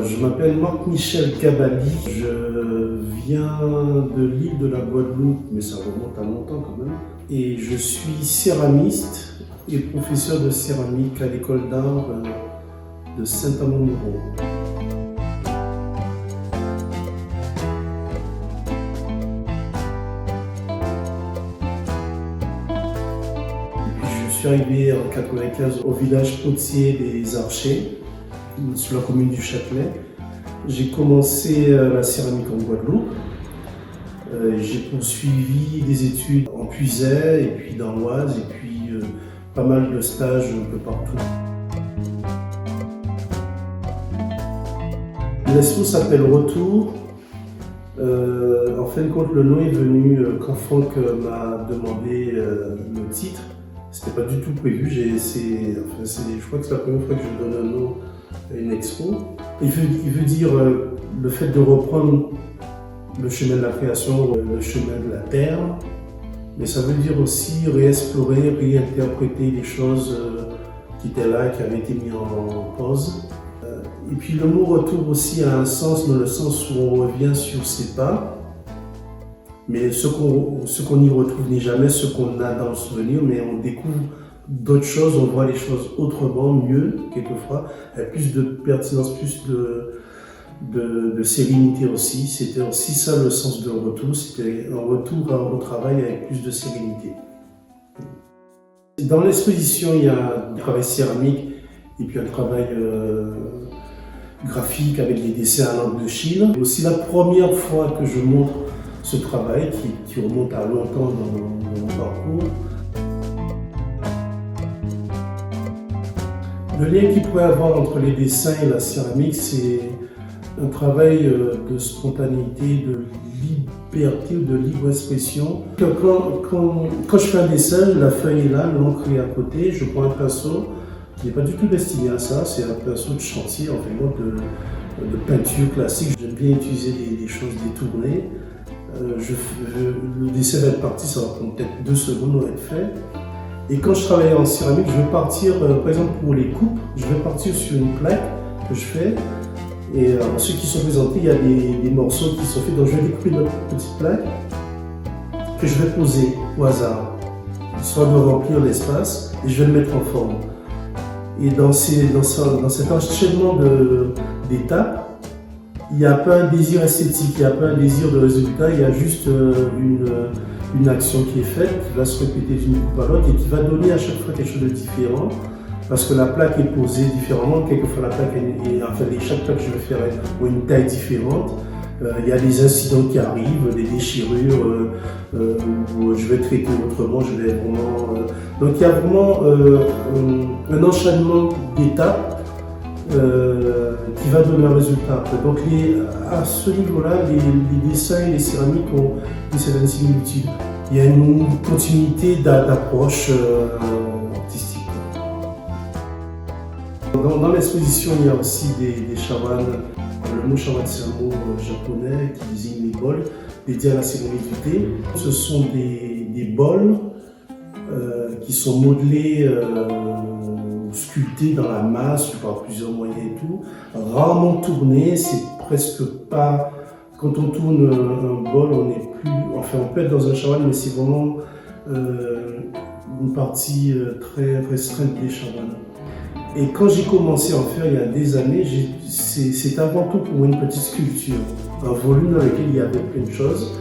Je m'appelle Marc-Michel Caballi, je viens de l'île de la Guadeloupe, mais ça remonte à longtemps quand même. Et je suis céramiste et professeur de céramique à l'école d'art de Saint-Amand-Montrond. Je suis arrivé en 1995 au village côtier des Archers, sur la commune du Châtelet. J'ai commencé la céramique en Guadeloupe. J'ai poursuivi des études en Puisaye et puis dans l'Oise et puis pas mal de stages un peu partout. L'expo s'appelle Retour. En fin de compte, le nom est venu quand Franck m'a demandé le titre. C'était pas du tout prévu. Je crois que c'est la première fois que je donne un nom à une expo. Il veut dire le fait de reprendre le chemin de la création, le chemin de la terre, mais ça veut dire aussi réexplorer, réinterpréter les choses qui étaient là, qui avaient été mises en pause. Et puis le mot retour aussi a un sens, dans le sens où on revient sur ses pas, mais ce qu'on y retrouve n'est jamais ce qu'on a dans le souvenir, mais on découvre d'autres choses, on voit les choses autrement, mieux, quelquefois, avec plus de pertinence, plus de sérénité aussi. C'était aussi ça le sens de retour, c'était un retour au travail avec plus de sérénité. Dans l'exposition, il y a un travail céramique et puis un travail graphique avec des dessins à l'encre de Chine. C'est aussi la première fois que je montre ce travail qui remonte à longtemps dans mon parcours. Le lien qu'il pourrait y avoir entre les dessins et la céramique, c'est un travail de spontanéité, de liberté, de libre expression. Quand je fais un dessin, la feuille est là, l'encre est à côté, je prends un pinceau qui n'est pas du tout destiné à ça, c'est un pinceau de chantier, en fait, de peinture classique. J'aime bien utiliser des choses détournées. Le dessin va être parti, ça va prendre peut-être 2 secondes pour être fait. Et quand je travaille en céramique, je vais partir, par exemple pour les coupes, je vais partir sur une plaque que je fais. Et ceux qui sont présentés, il y a des morceaux qui sont faits. Donc je vais découper une petite plaque que je vais poser au hasard, histoire de remplir l'espace, et je vais le mettre en forme. Et dans cet enchaînement d'étapes, il n'y a pas un désir esthétique, il n'y a pas un désir de résultat, il y a juste une action qui est faite, qui va se répéter d'une coupe à l'autre et qui va donner à chaque fois quelque chose de différent. Parce que la plaque est posée différemment, quelquefois la plaque chaque plaque que je vais faire a une taille différente. Il y a des incidents qui arrivent, des déchirures, où je vais traiter autrement, je vais vraiment... donc il y a vraiment un enchaînement d'étapes qui va donner un résultat. Donc à ce niveau-là, les dessins et les céramiques ont une certaine similitude. Il y a une continuité d'approche artistique. Dans l'exposition, il y a aussi des chawanes. Le mot chawan, c'est un mot japonais qui désigne les bols dédiés à la cérémonie du thé. Ce sont des bols qui sont modelés, sculptés dans la masse par plusieurs moyens et tout. Rarement tournés, c'est presque pas... Quand on tourne un bol, on peut être dans un chawan, mais c'est vraiment une partie très restreinte des chawanes. Et quand j'ai commencé à en faire il y a des années, c'est avant tout pour une petite sculpture, un volume dans lequel il y avait plein de choses,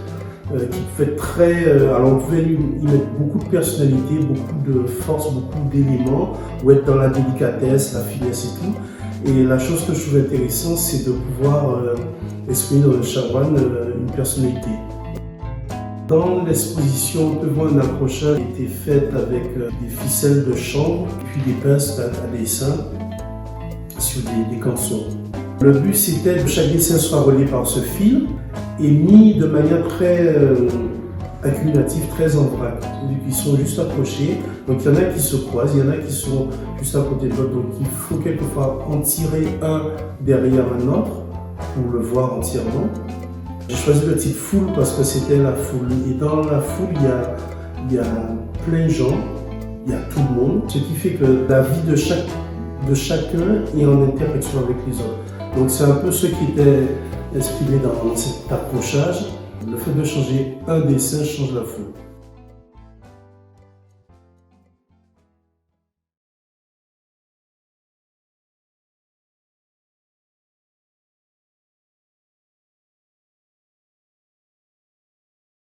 qui pouvait être très... alors on pouvait y mettre beaucoup de personnalité, beaucoup de force, beaucoup d'éléments, ou être dans la délicatesse, la finesse et tout. Et la chose que je trouve intéressante, c'est de pouvoir exprimer dans le chawan une personnalité. Dans l'exposition, on peut voir un accrochage qui a été fait avec des ficelles de chanvre, puis des pinces à dessin sur des cançons. Le but, c'était que chaque dessin soit relié par ce fil et mis de manière très accumulative, très en vrac. Ils sont juste accrochés, donc il y en a qui se croisent, il y en a qui sont juste à côté de l'autre, donc il faut quelquefois en tirer un derrière un autre pour le voir entièrement. J'ai choisi le titre Foule parce que c'était la foule. Et dans la foule, il y a plein de gens, il y a tout le monde, ce qui fait que la vie de chacun est en interaction avec les autres. Donc c'est un peu ce qui était exprimé dans cet accrochage. Le fait de changer un dessin change la foule.